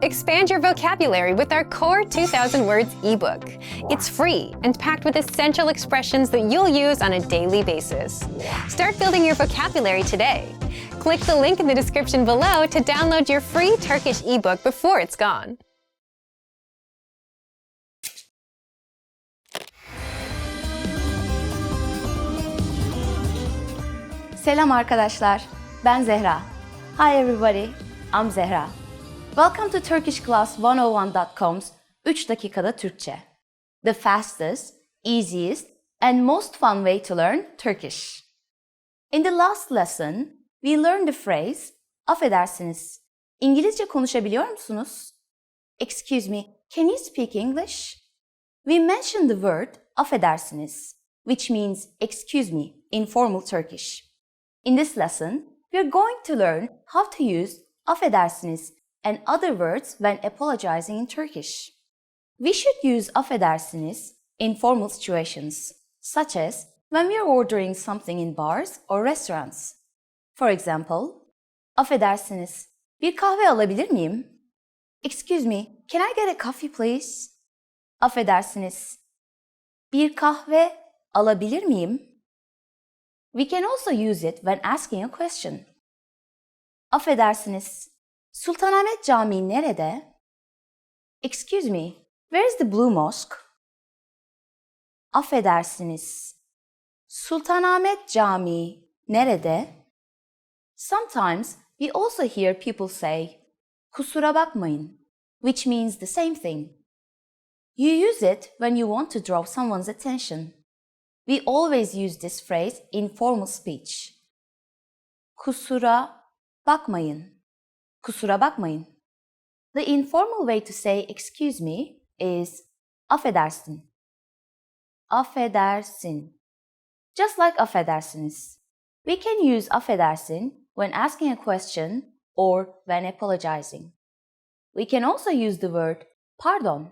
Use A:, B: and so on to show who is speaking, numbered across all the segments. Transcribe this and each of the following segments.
A: Expand your vocabulary with our Core 2000 Words ebook. It's free and packed with essential expressions that you'll use on a daily basis. Start building your vocabulary today. Click the link in the description below to download your free Turkish ebook before it's gone.
B: Selam arkadaşlar, ben Zehra. Hi everybody, I'm Zehra. Welcome to TurkishClass101.com's 3 dakikada Türkçe. The fastest, easiest, and most fun way to learn Turkish. In the last lesson, we learned the phrase, affedersiniz. İngilizce konuşabiliyor musunuz? Excuse me, can you speak English? We mentioned the word affedersiniz, which means excuse me in formal Turkish. In this lesson, we are going to learn how to use affedersiniz and other words when apologizing in Turkish. We should use affedersiniz in formal situations, such as when we are ordering something in bars or restaurants. For example, affedersiniz, bir kahve alabilir miyim? Excuse me, can I get a coffee please? Affedersiniz, bir kahve alabilir miyim? We can also use it when asking a question. Affedersiniz, Sultanahmet Camii nerede? Excuse me, where is the Blue Mosque? Affedersiniz, Sultanahmet Camii nerede? Sometimes we also hear people say, kusura bakmayın, which means the same thing. You use it when you want to draw someone's attention. We always use this phrase in formal speech. Kusura bakmayın. Kusura bakmayın. The informal way to say excuse me is affedersin. Affedersin. Just like affedersiniz. We can use affedersin when asking a question or when apologizing. We can also use the word pardon.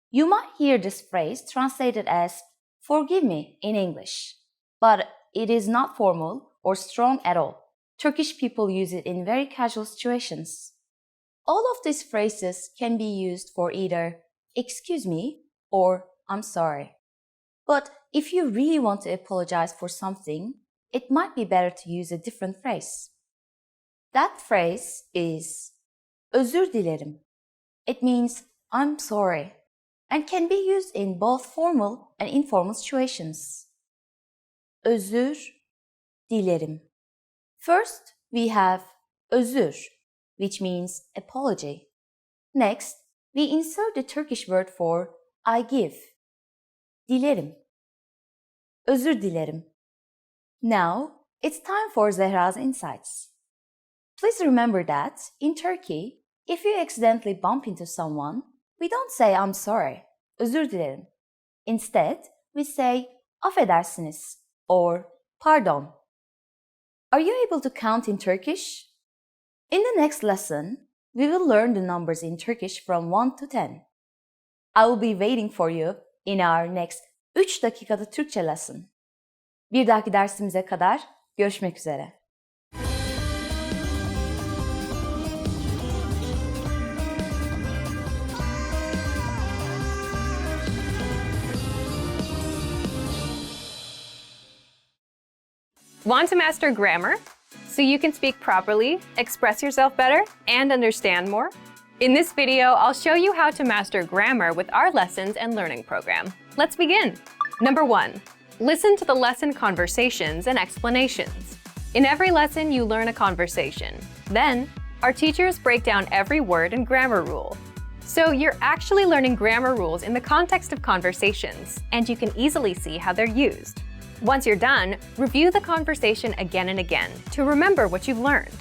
B: You might hear this phrase translated as forgive me in English, but it is not formal or strong at all. Turkish people use it in very casual situations. All of these phrases can be used for either excuse me or I'm sorry. But if you really want to apologize for something, it might be better to use a different phrase. That phrase is özür dilerim. It means I'm sorry and can be used in both formal and informal situations. Özür dilerim. First, we have özür, which means apology. Next, we insert the Turkish word for I give. Dilerim. Özür dilerim. Now, it's time for Zehra's insights. Please remember that, in Turkey, if you accidentally bump into someone, we don't say I'm sorry, özür dilerim. Instead, we say affedersiniz or pardon. Are you able to count in Turkish? In the next lesson, we will learn the numbers in Turkish from 1 to 10. I will be waiting for you in our next 3 dakikada Türkçe lesson. Bir dahaki dersimize kadar görüşmek üzere.
A: Want to master grammar so you can speak properly, express yourself better, and understand more? In this video, I'll show you how to master grammar with our lessons and learning program. Let's begin. Number 1. Listen to the lesson conversations and explanations. In every lesson, you learn a conversation. Then, our teachers break down every word and grammar rule. So you're actually learning grammar rules in the context of conversations, and you can easily see how they're used. Once you're done, review the conversation again and again to remember what you've learned.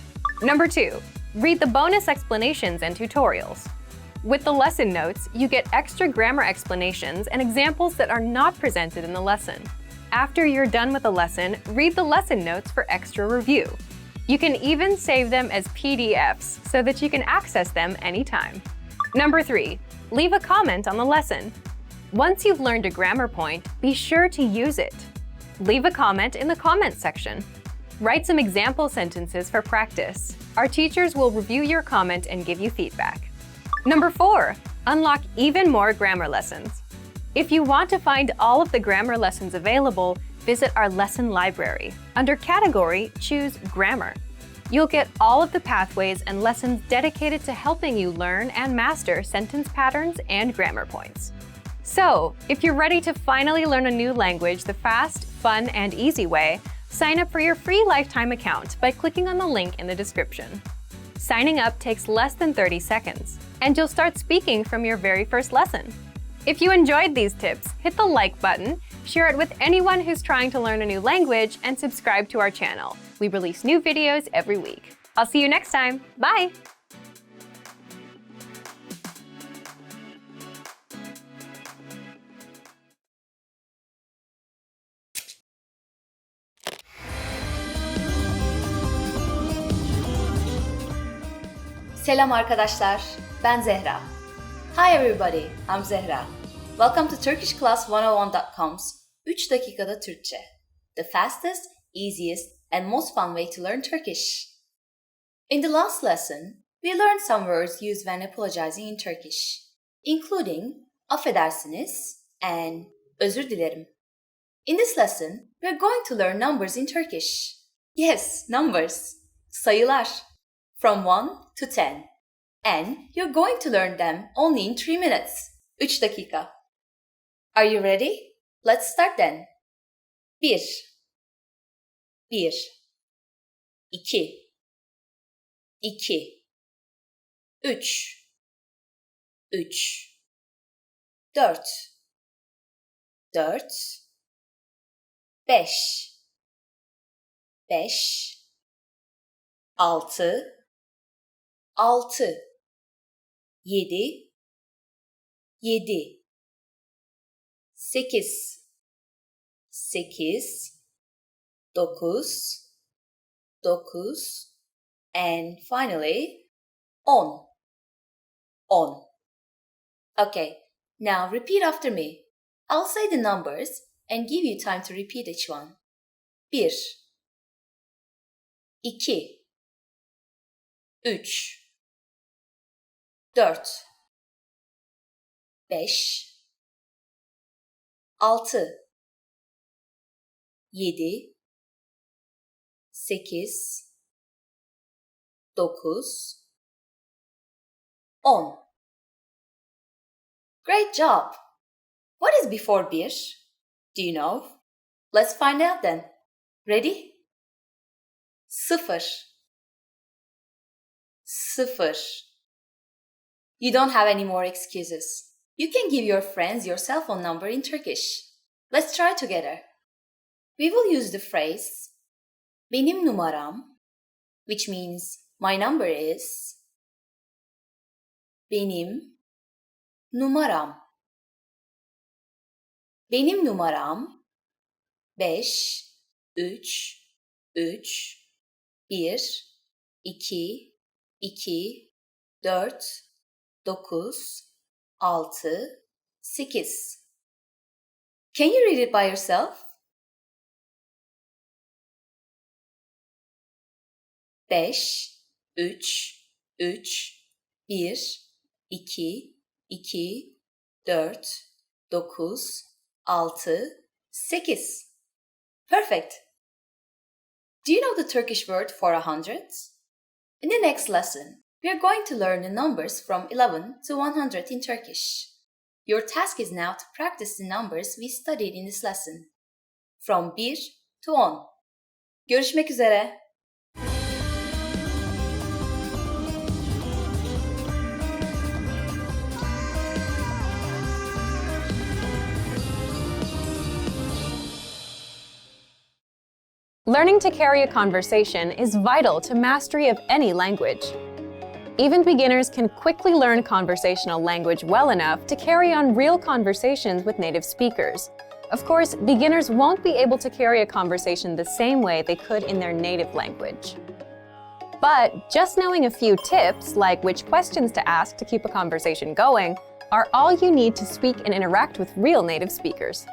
A: Number 2. Read the bonus explanations and tutorials. With the lesson notes, you get extra grammar explanations and examples that are not presented in the lesson. After you're done with the lesson, read the lesson notes for extra review. You can even save them as PDFs so that you can access them anytime. Number 3. Leave a comment on the lesson. Once you've learned a grammar point, be sure to use it. Leave a comment in the comments section. Write some example sentences for practice. Our teachers will review your comment and give you feedback. Number 4. Unlock even more grammar lessons. If you want to find all of the grammar lessons available, visit our lesson library. Under Category, choose Grammar. You'll get all of the pathways and lessons dedicated to helping you learn and master sentence patterns and grammar points. So, if you're ready to finally learn a new language the fast, fun, and easy way, sign up for your free lifetime account by clicking on the link in the description. Signing up takes less than 30 seconds, and you'll start speaking from your very first lesson. If you enjoyed these tips, hit the like button, share it with anyone who's trying to learn a new language, and subscribe to our channel. We release new videos every week. I'll see you next time. Bye!
B: Selam arkadaşlar, ben Zehra. Hi everybody, I'm Zehra. Welcome to TurkishClass101.com's 3 dakikada Türkçe. The fastest, easiest, and most fun way to learn Turkish. In the last lesson, we learned some words used when apologizing in Turkish, including affedersiniz and özür dilerim. In this lesson, we're going to learn numbers in Turkish. Yes, numbers, sayılar, from 1 to 10. And you're going to learn them only in 3 minutes, 3 dakika. Are you ready? Let's start then. 1 1 2 2 3 3 4 4 5 5 6 6 7 7 8 8 9 9 and finally 10 10. Okay, now repeat after me. I'll say the numbers and give you time to repeat each one. 1 2 3 4 5 6 7 8 9 10. Great job! What is before 1? Do you know? Let's find out then. Ready? 0 0. You don't have any more excuses. You can give your friends your cell phone number in Turkish. Let's try together. We will use the phrase benim numaram, which means my number is benim numaram. Benim numaram 5 3 3 1 2 2 4 9 6 8. Can you read it by yourself? 5 3 3 1 2 2 4 9 6 8. Perfect! Do you know the Turkish word for 100? In the next lesson, we are going to learn the numbers from 11 to 100 in Turkish. Your task is now to practice the numbers we studied in this lesson. From 1 to 10. Görüşmek üzere.
A: Learning to carry a conversation is vital to mastery of any language. Even beginners can quickly learn conversational language well enough to carry on real conversations with native speakers. Of course, beginners won't be able to carry a conversation the same way they could in their native language. But just knowing a few tips, like which questions to ask to keep a conversation going, are all you need to speak and interact with real native speakers.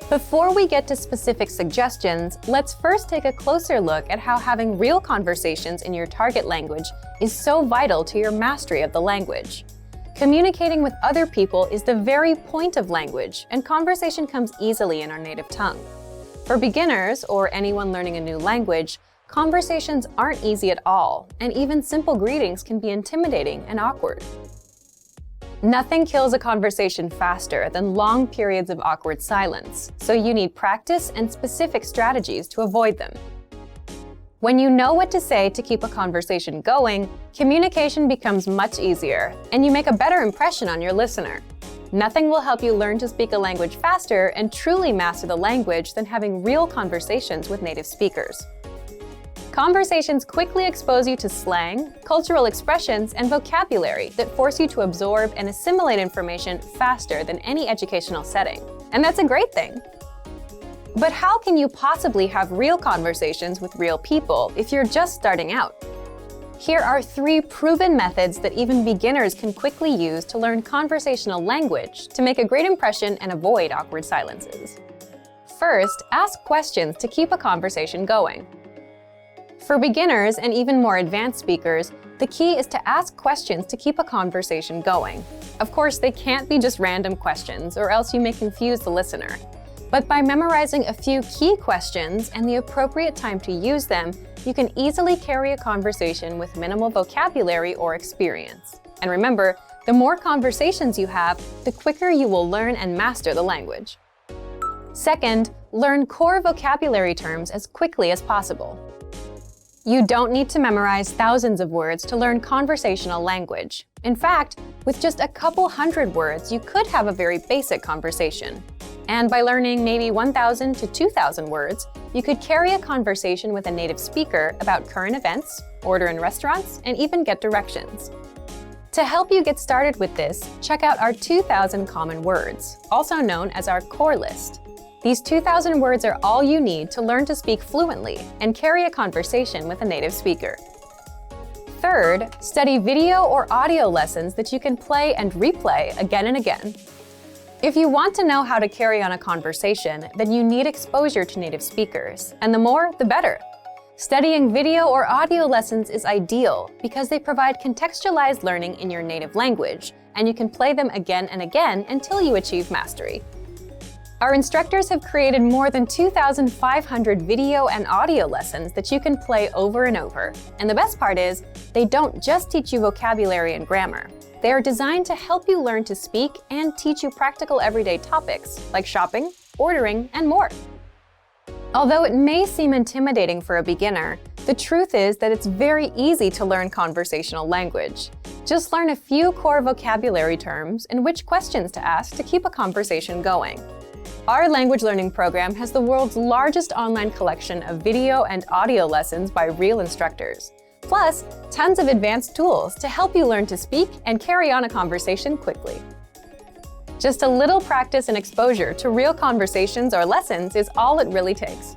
A: Before we get to specific suggestions, let's first take a closer look at how having real conversations in your target language is so vital to your mastery of the language. Communicating with other people is the very point of language, and conversation comes easily in our native tongue. For beginners or anyone learning a new language, conversations aren't easy at all, and even simple greetings can be intimidating and awkward. Nothing kills a conversation faster than long periods of awkward silence, so you need practice and specific strategies to avoid them. When you know what to say to keep a conversation going, communication becomes much easier, and you make a better impression on your listener. Nothing will help you learn to speak a language faster and truly master the language than having real conversations with native speakers. Conversations quickly expose you to slang, cultural expressions, and vocabulary that force you to absorb and assimilate information faster than any educational setting. And that's a great thing. But how can you possibly have real conversations with real people if you're just starting out? Here are 3 proven methods that even beginners can quickly use to learn conversational language to make a great impression and avoid awkward silences. First, ask questions to keep a conversation going. For beginners and even more advanced speakers, the key is to ask questions to keep a conversation going. Of course, they can't be just random questions, or else you may confuse the listener. But by memorizing a few key questions and the appropriate time to use them, you can easily carry a conversation with minimal vocabulary or experience. And remember, the more conversations you have, the quicker you will learn and master the language. Second, learn core vocabulary terms as quickly as possible. You don't need to memorize thousands of words to learn conversational language. In fact, with just a couple hundred words, you could have a very basic conversation. And by learning maybe 1,000 to 2,000 words, you could carry a conversation with a native speaker about current events, order in restaurants, and even get directions. To help you get started with this, check out our 2,000 common words, also known as our core list. These 2,000 words are all you need to learn to speak fluently and carry a conversation with a native speaker. Third, study video or audio lessons that you can play and replay again and again. If you want to know how to carry on a conversation, then you need exposure to native speakers, and the more, the better. Studying video or audio lessons is ideal because they provide contextualized learning in your native language, and you can play them again and again until you achieve mastery. Our instructors have created more than 2,500 video and audio lessons that you can play over and over. And the best part is, they don't just teach you vocabulary and grammar. They are designed to help you learn to speak and teach you practical everyday topics like shopping, ordering, and more. Although it may seem intimidating for a beginner, the truth is that it's very easy to learn conversational language. Just learn a few core vocabulary terms and which questions to ask to keep a conversation going. Our language learning program has the world's largest online collection of video and audio lessons by real instructors. Plus, tons of advanced tools to help you learn to speak and carry on a conversation quickly. Just a little practice and exposure to real conversations or lessons is all it really takes.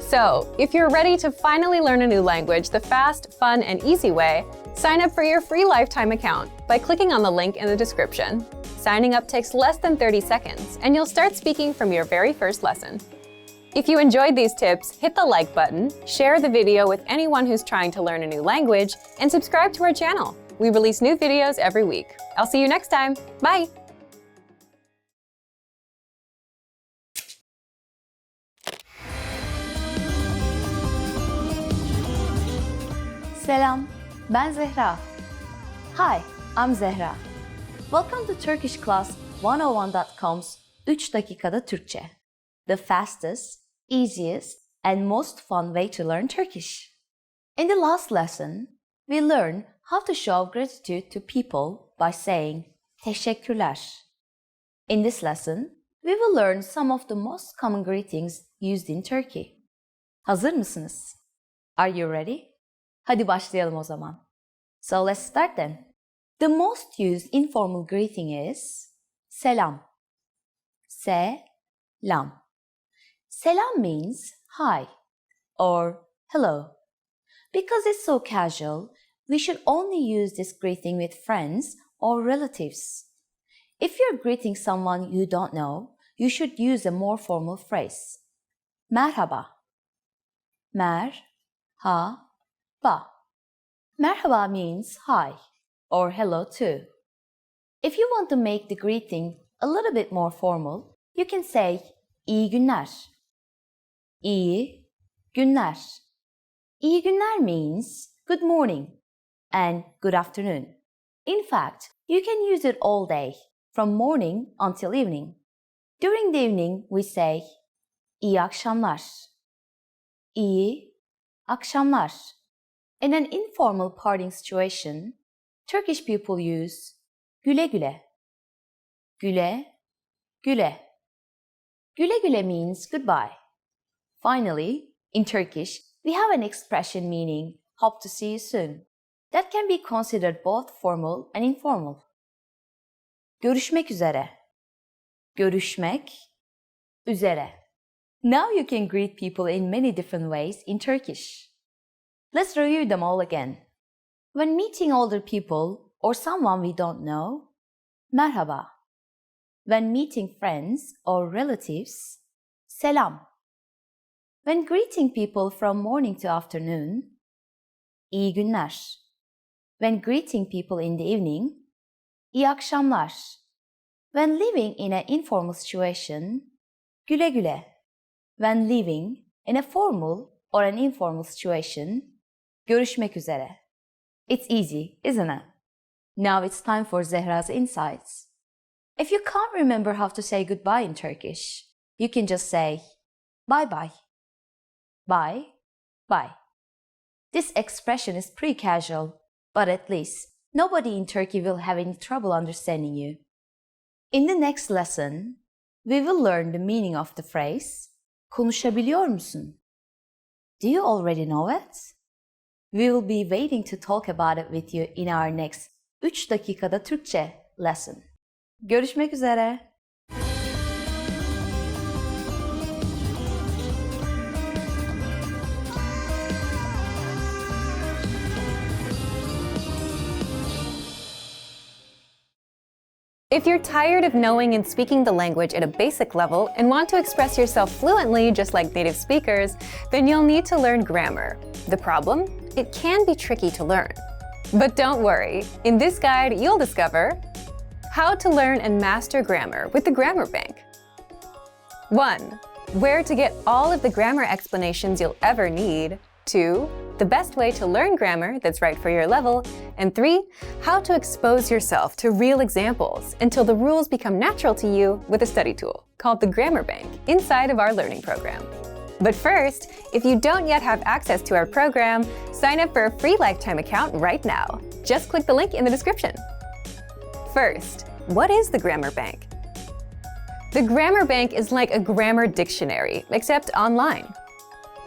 A: So, if you're ready to finally learn a new language the fast, fun, and easy way, sign up for your free lifetime account by clicking on the link in the description. Signing up takes less than 30 seconds, and you'll start speaking from your very first lesson. If you enjoyed these tips, hit the like button, share the video with anyone who's trying to learn a new language, and subscribe to our channel. We release new videos every week. I'll see you next time. Bye!
B: Selam, ben Zehra. Hi, I'm Zehra. Welcome to Turkish Class 101.com's 3 dakikada Türkçe, the fastest, easiest, and most fun way to learn Turkish. In the last lesson, we learned how to show gratitude to people by saying teşekkürler. In this lesson, we will learn some of the most common greetings used in Turkey. Hazır mısınız? Are you ready? Hadi başlayalım o zaman. So let's start then. The most used informal greeting is selam. Selam. Selam means hi or hello. Because it's so casual, we should only use this greeting with friends or relatives. If you're greeting someone you don't know, you should use a more formal phrase. Merhaba. Merhaba. Merhaba means hi or hello too. If you want to make the greeting a little bit more formal, you can say iyi günler. İyi günler. İyi günler means good morning and good afternoon. In fact, you can use it all day, from morning until evening. During the evening, we say iyi akşamlar. İyi akşamlar. In an informal parting situation, Turkish people use güle güle. Güle güle. Güle güle means goodbye. Finally, in Turkish, we have an expression meaning hope to see you soon. That can be considered both formal and informal. Görüşmek üzere. Görüşmek üzere. Now you can greet people in many different ways in Turkish. Let's review them all again. When meeting older people or someone we don't know, merhaba. When meeting friends or relatives, selam. When greeting people from morning to afternoon, iyi günler. When greeting people in the evening, iyi akşamlar. When living in an informal situation, güle güle. When living in a formal or an informal situation, görüşmek üzere. It's easy, isn't it? Now it's time for Zehra's insights. If you can't remember how to say goodbye in Turkish, you can just say bye bye. Bye bye. This expression is pretty casual, but at least nobody in Turkey will have any trouble understanding you. In the next lesson, we will learn the meaning of the phrase konuşabiliyor musun? Do you already know it? We will be waiting to talk about it with you in our next 3 dakikada Türkçe lesson. Görüşmek üzere.
A: If you're tired of knowing and speaking the language at a basic level and want to express yourself fluently just like native speakers, then you'll need to learn grammar. The problem? It can be tricky to learn. But don't worry, in this guide you'll discover how to learn and master grammar with the Grammar Bank. 1. Where to get all of the grammar explanations you'll ever need. 2. The best way to learn grammar that's right for your level. And 3. How to expose yourself to real examples until the rules become natural to you with a study tool called the Grammar Bank inside of our learning program. But first, if you don't yet have access to our program, sign up for a free lifetime account right now. Just click the link in the description. First, what is the Grammar Bank? The Grammar Bank is like a grammar dictionary, except online.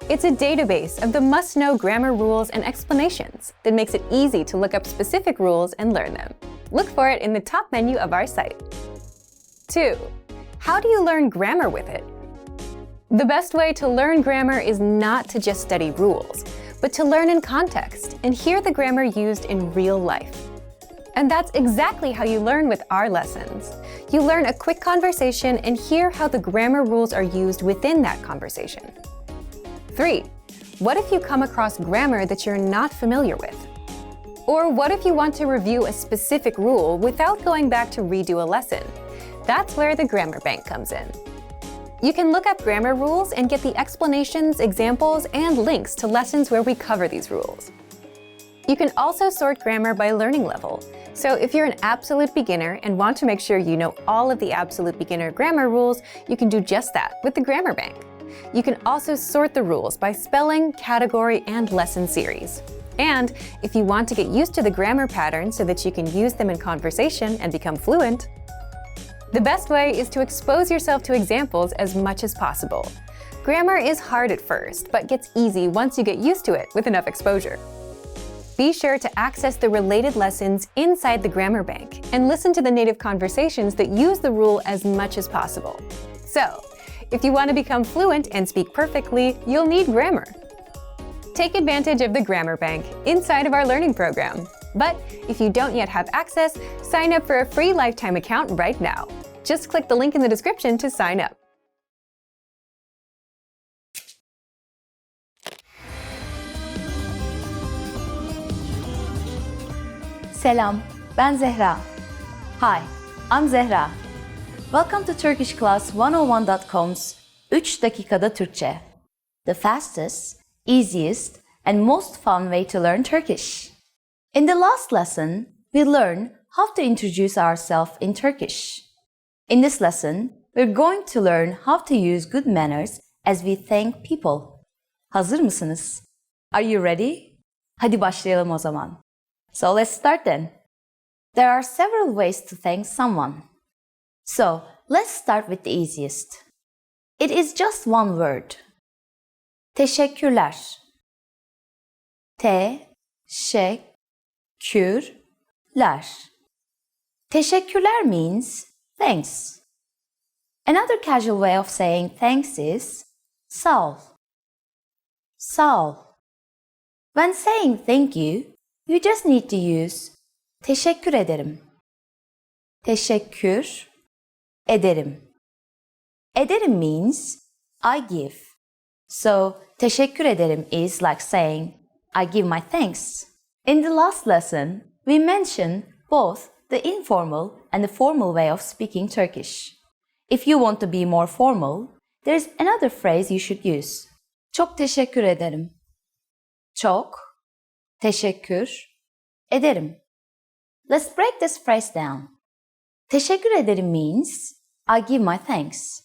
A: It's a database of the must-know grammar rules and explanations that makes it easy to look up specific rules and learn them. Look for it in the top menu of our site. 2. How do you learn grammar with it? The best way to learn grammar is not to just study rules, but to learn in context and hear the grammar used in real life. And that's exactly how you learn with our lessons. You learn a quick conversation and hear how the grammar rules are used within that conversation. 3. What if you come across grammar that you're not familiar with? Or what if you want to review a specific rule without going back to redo a lesson? That's where the Grammar Bank comes in. You can look up grammar rules and get the explanations, examples, and links to lessons where we cover these rules. You can also sort grammar by learning level. So if you're an absolute beginner and want to make sure you know all of the absolute beginner grammar rules, you can do just that with the Grammar Bank. You can also sort the rules by spelling, category, and lesson series. And if you want to get used to the grammar patterns so that you can use them in conversation and become fluent, the best way is to expose yourself to examples as much as possible. Grammar is hard at first, but gets easy once you get used to it with enough exposure. Be sure to access the related lessons inside the Grammar Bank and listen to the native conversations that use the rule as much as possible. So, if you want to become fluent and speak perfectly, you'll need grammar. Take advantage of the Grammar Bank inside of our learning program. But if you don't yet have access, sign up for a free lifetime account right now. Just click the link in the description to sign up.
B: Selam, ben Zehra. Hi, I'm Zehra. Welcome to TurkishClass101.com's 3 dakikada Türkçe, the fastest, easiest, and most fun way to learn Turkish. In the last lesson, we learned how to introduce ourselves in Turkish. In this lesson, we're going to learn how to use good manners as we thank people. Hazır mısınız? Are you ready? Hadi başlayalım o zaman. So let's start then. There are several ways to thank someone. So let's start with the easiest. It is just one word. Teşekkürler. Teşekkürler. Teşekkürler means thanks. Another casual way of saying thanks is sağ ol. Sağ ol. When saying thank you, you just need to use teşekkür ederim. Teşekkür ederim. Ederim means I give. So teşekkür ederim is like saying I give my thanks. In the last lesson, we mentioned both the informal and the formal way of speaking Turkish. If you want to be more formal, there is another phrase you should use. Çok teşekkür ederim. Çok teşekkür ederim. Let's break this phrase down. Teşekkür ederim means I give my thanks.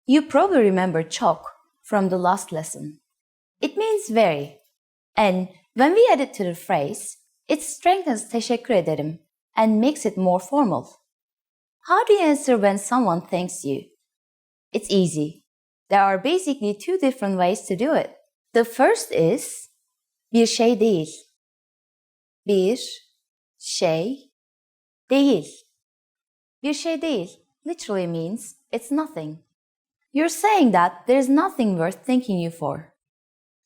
B: You probably remember çok from the last lesson. It means very. And when we add it to the phrase, it strengthens teşekkür ederim and makes it more formal. How do you answer when someone thanks you? It's easy. There are basically 2 different ways to do it. The first is bir şey değil. Bir şey değil. Bir şey değil literally means it's nothing. You're saying that there's nothing worth thanking you for.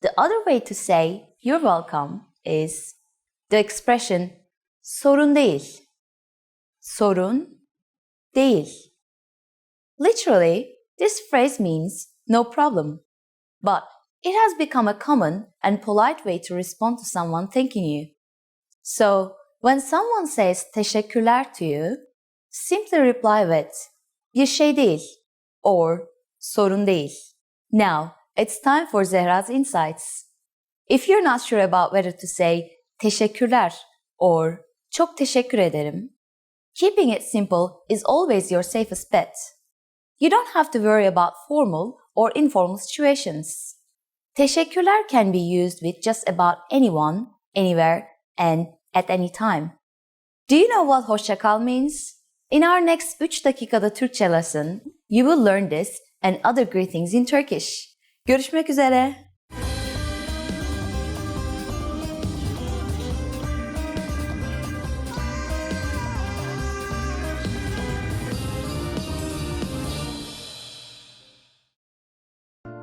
B: The other way to say you're welcome is the expression sorun değil. Sorun değil. Literally, this phrase means no problem. But it has become a common and polite way to respond to someone thanking you. So, when someone says teşekkürler to you, simply reply with bir şey değil or sorun değil. Now, it's time for Zehra's insights. If you're not sure about whether to say teşekkürler or çok teşekkür ederim, keeping it simple is always your safest bet. You don't have to worry about formal or informal situations. Teşekkürler can be used with just about anyone, anywhere, and at any time. Do you know what hoşça kal means? In our next 3 dakikada Türkçe lesson, you will learn this and other greetings in Turkish. Görüşmek üzere.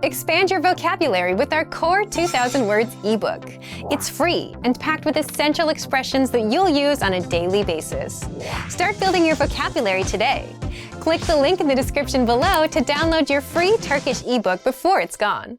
A: Expand your vocabulary with our Core 2000 Words ebook. It's free and packed with essential expressions that you'll use on a daily basis. Start building your vocabulary today. Click the link in the description below to download your free Turkish ebook before it's gone.